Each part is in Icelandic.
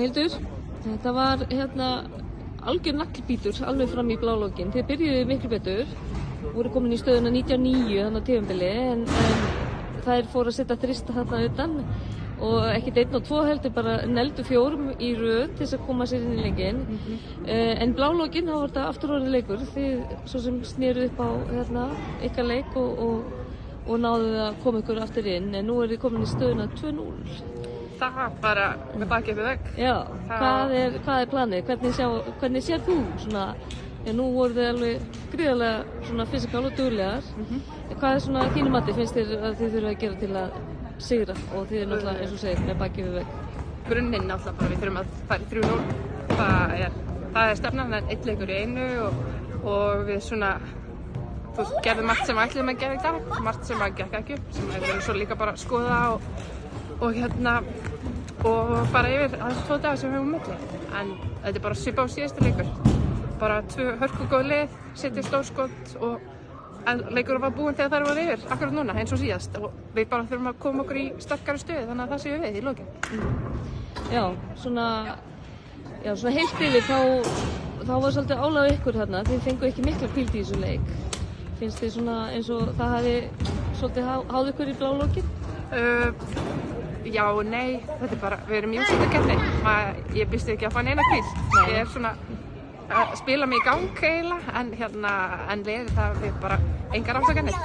Hildur, þetta var algjör naglbítur alveg fram í blálókin. Þið byrjuðu miklu betur, voru komin í stöðuna 99 þannig á tímabili en þær fóru að setja þrista þarna utan og ekki 1 og 2 heldur, bara neldu 4 í röð til þess að koma sér inn í leikinn. En blálókin, þá var þetta afturorðið leikur. Þið svo sem sneruð upp á ykkar leik og náðuð að koma ykkur aftur inn, en nú þið komin í stöðuna 2-0. Það var bara með bakið upp í vegg. Já, hvað er planið? Hvernig sér þú svona, nú voru þið alveg gríðarlega svona fysikál og duglegar. Hvað er svona þínu mati finnst þér að þið þurfa að gera til að sigra og þið náttúrulega eins og segir með bakið upp í vegg? Grunninn náttúrulega bara við þurfum að fara í 3-0. Það er stefnan, en 1 leikur í einu og við svona gerðum margt sem við ætluðum að gera í dag, margt sem að gekk ekki upp, sem við verðum svo líka bara að skoða og fara yfir aðeins 2 daga sem við höfum milli. En þetta er bara svipað á síðustu leikur. Bara 2 hörkugóð lið, setja stórskot en leikurinn var búinn þegar þær voru yfir, akkurat núna, eins og síðast. Og við bara þurfum að koma okkur í sterkari stöðu, þannig að það séum við í lokin. Já, svona heilt yfir þá var svolítið álag á ykkur þarna. Þið fengu ekki mikla hvíld í þessu leik. Finnst þið svona eins og það hafi svolítið háð ykkur í blálókin? Já og nei, þetta er bara, við erum í úrslitakeppni. Ég býst ekki að fá neina hvíld. Ég er svona að spila mig í gang eiginlega, en liðið það við bara engar afsakanir.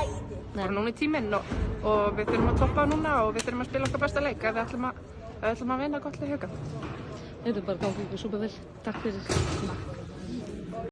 Bara núna í tíminn og við þurfum að toppa núna og við þurfum að spila okkar besta leik ef við ætlum að vinna gott leik Hauka. Þetta er bara gangið ykkur súper vel. Takk fyrir.